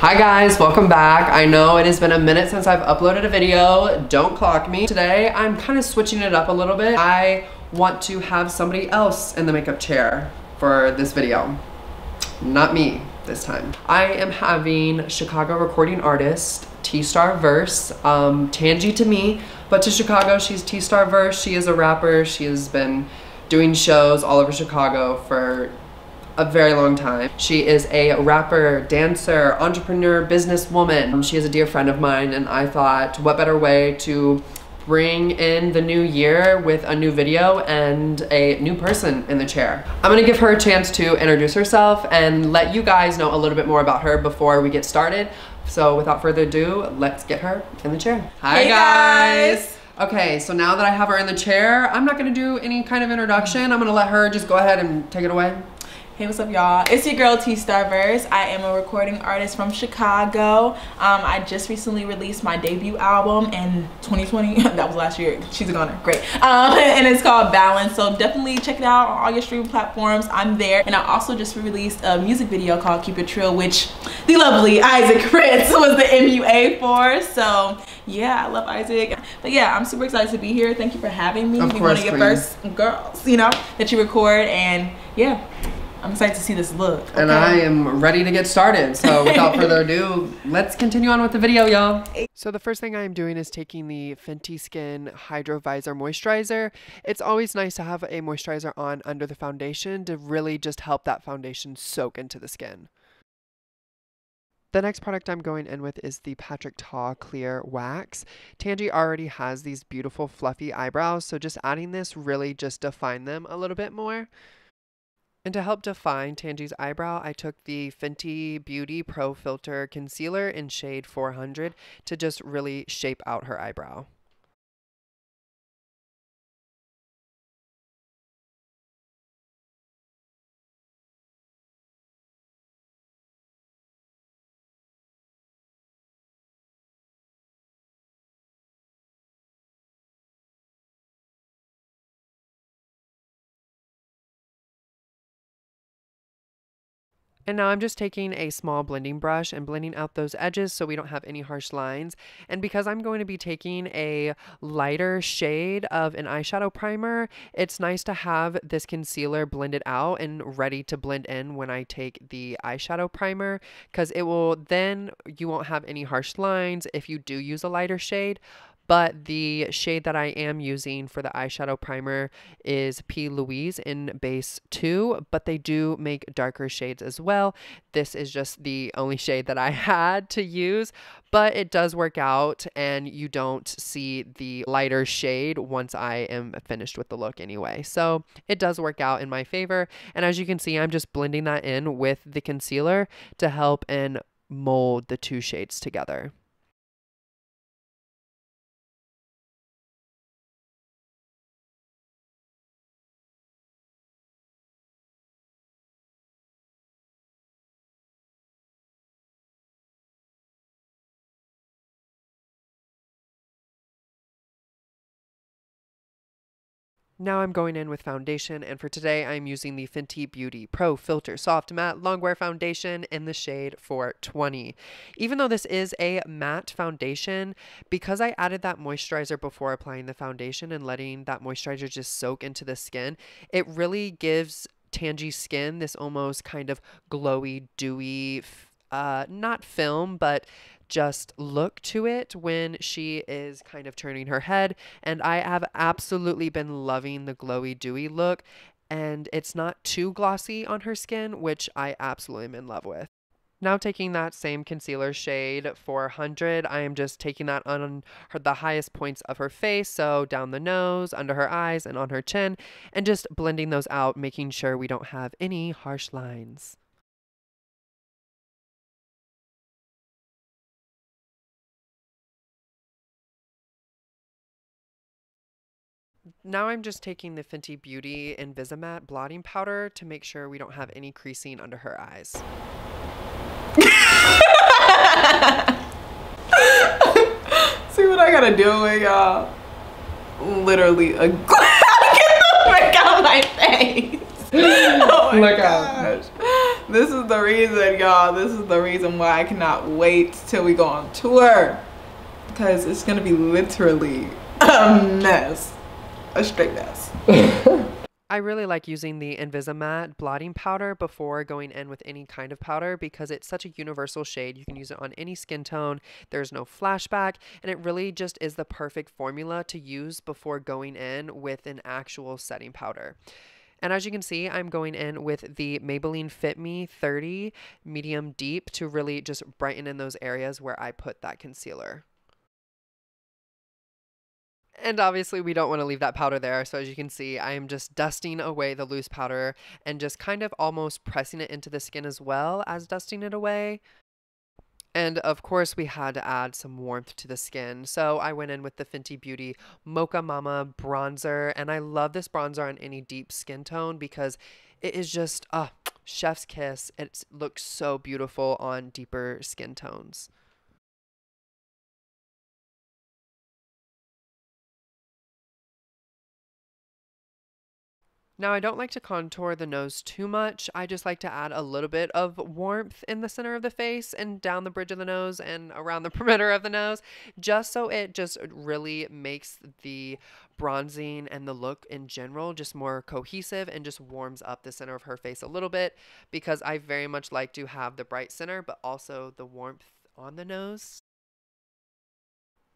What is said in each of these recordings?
Hi guys, welcome back. I know it has been a minute since I've uploaded a video. Don't clock me. Today, I'm kind of switching it up a little bit. I want to have somebody else in the makeup chair for this video. Not me this time. I am having Chicago recording artist T-Star Verse, Tangie to me, but to Chicago, she's T-Star Verse. She is a rapper. She has been doing shows all over Chicago for a very long time. She is a rapper, dancer, entrepreneur, businesswoman. She is a dear friend of mine, and I thought, what better way to bring in the new year with a new video and a new person in the chair. I'm gonna give her a chance to introduce herself and let you guys know a little bit more about her before we get started. So without further ado, let's get her in the chair. Hi guys! Okay, so now that I have her in the chair, I'm not gonna do any kind of introduction. I'm gonna let her just go ahead and take it away. Hey, what's up y'all? It's your girl T-Star Verse. I am a recording artist from Chicago. I just recently released my debut album in 2020. That was last year. She's a goner. Great. And it's called Balance. So definitely check it out on all your streaming platforms. I'm there. And I also just released a music video called Keep It Trill, which the lovely Isaac Ritz was the MUA for. So yeah, I love Isaac. But yeah, I'm super excited to be here. Thank you for having me. Be one of your first girls, you know, that you record. And yeah, I'm excited to see this look. Okay. And I am ready to get started. So without further ado, let's continue on with the video, y'all. So the first thing I am doing is taking the Fenty Skin Hydro Visor Moisturizer. It's always nice to have a moisturizer on under the foundation to really just help that foundation soak into the skin. The next product I'm going in with is the Patrick Ta Clear Wax. Tangie already has these beautiful fluffy eyebrows, so just adding this really just define them a little bit more. And to help define Tangie's eyebrow, I took the Fenty Beauty Pro Filter Concealer in shade 400 to just really shape out her eyebrow. And now I'm just taking a small blending brush and blending out those edges so we don't have any harsh lines. And because I'm going to be taking a lighter shade of an eyeshadow primer, it's nice to have this concealer blended out and ready to blend in when I take the eyeshadow primer, because it will then, you won't have any harsh lines if you do use a lighter shade. But the shade that I am using for the eyeshadow primer is P. Louise in base 2, but they do make darker shades as well. This is just the only shade that I had to use, but it does work out and you don't see the lighter shade once I am finished with the look anyway. So it does work out in my favor. And as you can see, I'm just blending that in with the concealer to help and mold the two shades together. Now I'm going in with foundation, and for today I'm using the Fenty Beauty Pro Filter Soft Matte Longwear Foundation in the shade 420. Even though this is a matte foundation, because I added that moisturizer before applying the foundation and letting that moisturizer just soak into the skin, it really gives Tangie's skin this almost kind of glowy, dewy, not film, but just look to it when she is kind of turning her head. And I have absolutely been loving the glowy dewy look, and it's not too glossy on her skin, which I absolutely am in love with. Now taking that same concealer shade 400, I am just taking that on the highest points of her face, so down the nose, under her eyes, and on her chin, and just blending those out, making sure we don't have any harsh lines. Now I'm just taking the Fenty Beauty Invisimatte blotting powder to make sure we don't have any creasing under her eyes. See what I gotta deal with, y'all? Literally a get the frick out of my face. Oh my gosh. This is the reason, y'all. This is the reason why I cannot wait till we go on tour. Because it's gonna be literally a mess. A straight mess. I really like using the Invisimatte blotting powder before going in with any kind of powder because it's such a universal shade. You can use it on any skin tone. There's no flashback, and it really just is the perfect formula to use before going in with an actual setting powder. And as you can see, I'm going in with the Maybelline Fit Me 30 medium deep to really just brighten in those areas where I put that concealer. And obviously we don't want to leave that powder there. So as you can see, I am just dusting away the loose powder and just kind of almost pressing it into the skin as well as dusting it away. And of course we had to add some warmth to the skin. So I went in with the Fenty Beauty Mocha Mama bronzer. And I love this bronzer on any deep skin tone because it is just a chef's kiss. It looks so beautiful on deeper skin tones. Now, I don't like to contour the nose too much. I just like to add a little bit of warmth in the center of the face and down the bridge of the nose and around the perimeter of the nose, just so it just really makes the bronzing and the look in general just more cohesive and just warms up the center of her face a little bit because I very much like to have the bright center, but also the warmth on the nose.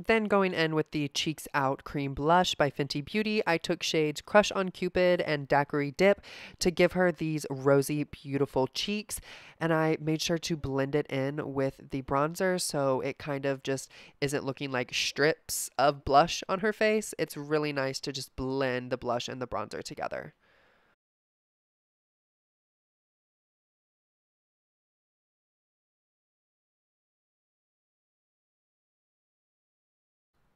Then going in with the Cheeks Out Cream Blush by Fenty Beauty, I took shades Crush on Cupid and Daiquiri Dip to give her these rosy, beautiful cheeks. And I made sure to blend it in with the bronzer so it kind of just isn't looking like strips of blush on her face. It's really nice to just blend the blush and the bronzer together.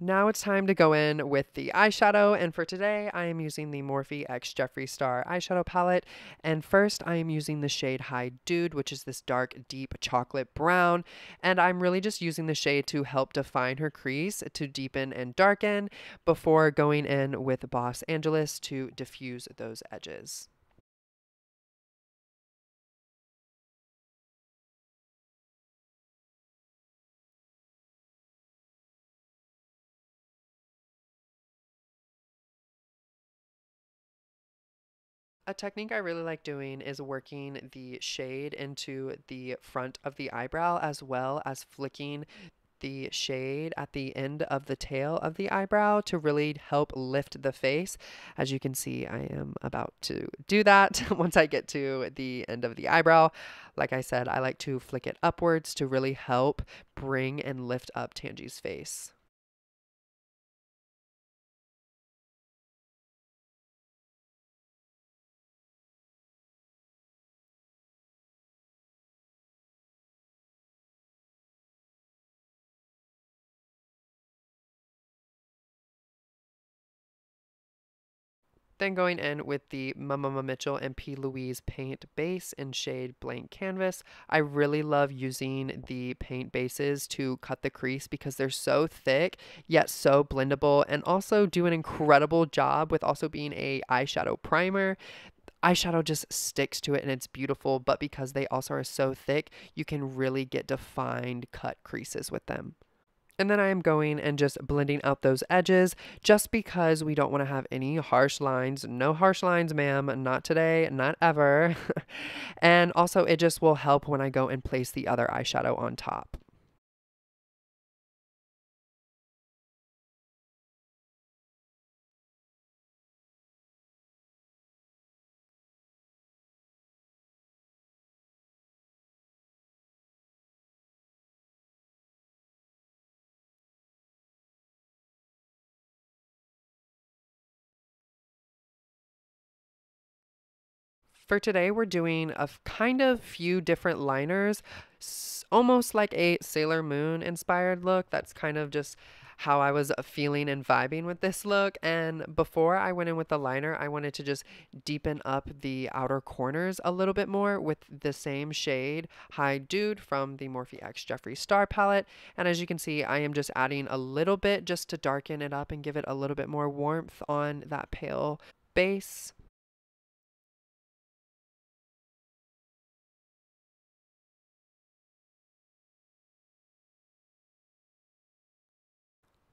Now it's time to go in with the eyeshadow, and for today I am using the Morphe X Jeffree Star eyeshadow palette. And first I am using the shade Hi Dude, which is this dark deep chocolate brown, and I'm really just using the shade to help define her crease, to deepen and darken before going in with Boss Angeles to diffuse those edges. A technique I really like doing is working the shade into the front of the eyebrow as well as flicking the shade at the end of the tail of the eyebrow to really help lift the face. As you can see, I am about to do that once I get to the end of the eyebrow. Like I said, I like to flick it upwards to really help bring and lift up Tangi's face. Then going in with the Mama Mitchell and P. Louise paint base in shade Blank Canvas. I really love using the paint bases to cut the crease because they're so thick yet so blendable and also do an incredible job with also being a eyeshadow primer. Eyeshadow just sticks to it and it's beautiful, but because they also are so thick, you can really get defined cut creases with them. And then I am going and just blending out those edges just because we don't want to have any harsh lines. No harsh lines, ma'am. Not today, not ever. And also it just will help when I go and place the other eyeshadow on top. For today, we're doing a kind of few different liners, almost like a Sailor Moon inspired look. That's kind of just how I was feeling and vibing with this look. And before I went in with the liner, I wanted to just deepen up the outer corners a little bit more with the same shade, Hi Dude, from the Morphe X Jeffree Star palette. And as you can see, I am just adding a little bit just to darken it up and give it a little bit more warmth on that pale base.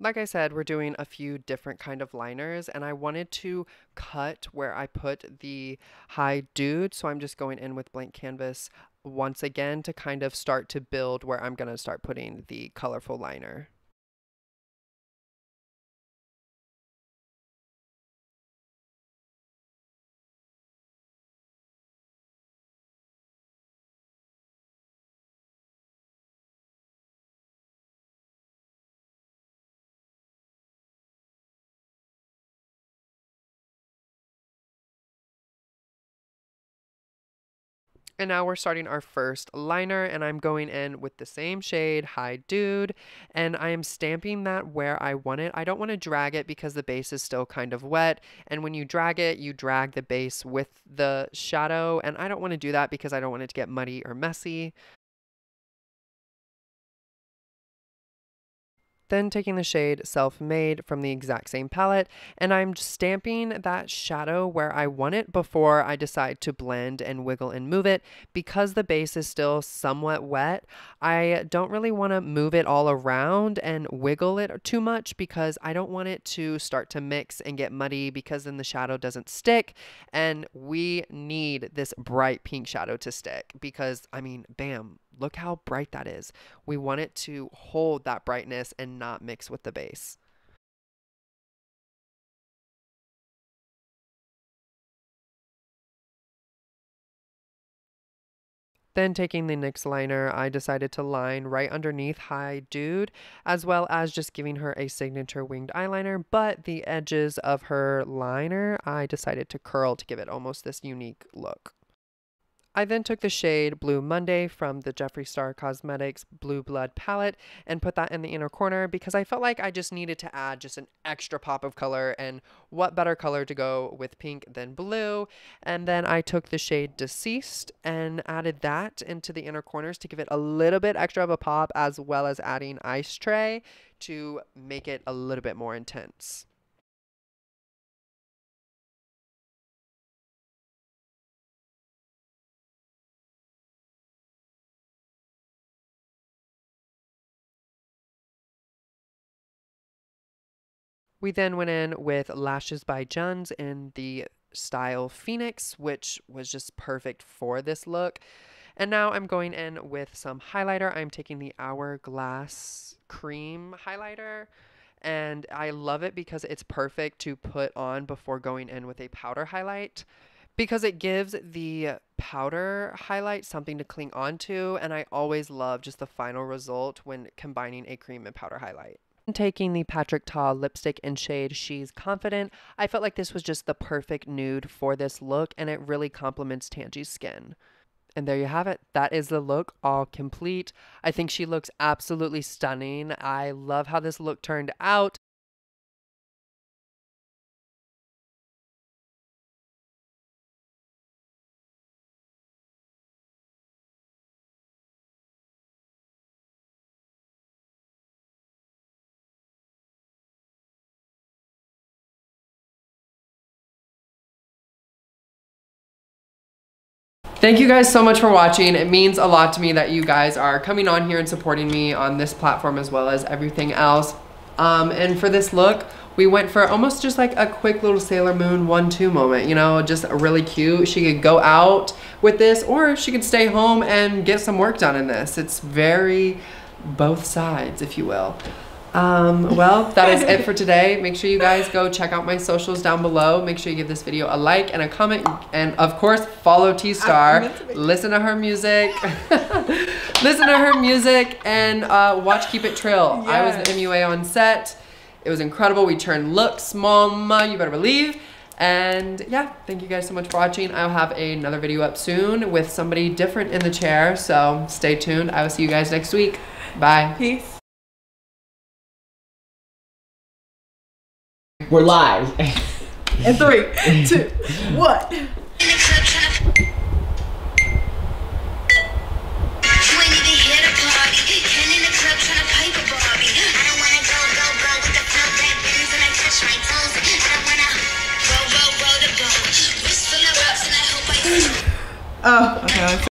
Like I said, we're doing a few different kind of liners, and I wanted to cut where I put the Hi Dude, so I'm just going in with blank canvas once again to kind of start to build where I'm going to start putting the colorful liner. And now we're starting our first liner, and I'm going in with the same shade, Hi Dude, and I am stamping that where I want it. I don't want to drag it because the base is still kind of wet, and when you drag it, you drag the base with the shadow, and I don't want to do that because I don't want it to get muddy or messy. Then taking the shade Self-Made from the exact same palette, and I'm stamping that shadow where I want it before I decide to blend and wiggle and move it. Because the base is still somewhat wet, I don't really want to move it all around and wiggle it too much because I don't want it to start to mix and get muddy because then the shadow doesn't stick, and we need this bright pink shadow to stick because, I mean, bam, look how bright that is. We want it to hold that brightness and not mix with the base. Then taking the NYX liner, I decided to line right underneath Hi Dude, as well as just giving her a signature winged eyeliner, but the edges of her liner, I decided to curl to give it almost this unique look. I then took the shade Blue Monday from the Jeffree Star Cosmetics Blue Blood palette and put that in the inner corner because I felt like I just needed to add just an extra pop of color, and what better color to go with pink than blue. And then I took the shade Deceased and added that into the inner corners to give it a little bit extra of a pop, as well as adding Ice Tray to make it a little bit more intense. We then went in with Lashes by Juns in the style Phoenix, which was just perfect for this look. And now I'm going in with some highlighter. I'm taking the Hourglass Cream highlighter, and I love it because it's perfect to put on before going in with a powder highlight, because it gives the powder highlight something to cling onto, and I always love just the final result when combining a cream and powder highlight. Taking the Patrick Ta lipstick in shade She's Confident, I felt like this was just the perfect nude for this look, and it really complements Tangie's skin. And there you have it. That is the look all complete. I think she looks absolutely stunning. I love how this look turned out. Thank you guys so much for watching. It means a lot to me that you guys are coming on here and supporting me on this platform as well as everything else. And for this look, we went for almost just like a quick little Sailor Moon 1-2 moment, you know, just really cute. She could go out with this, or she could stay home and get some work done in this. It's very both sides, if you will. Well, that is it for today. Make sure you guys go check out my socials down below. Make sure you give this video a like and a comment, and of course follow T Star. Listen to her music. Listen to her music and watch Keep It Trill. Yes. I was the MUA on set. It was incredible. We turned looks, mama, you better believe. And yeah, thank you guys so much for watching. I'll have another video up soon with somebody different in the chair, so stay tuned. I will see you guys next week. Bye. Peace. We're live. In 3, 2, 1. Oh, okay.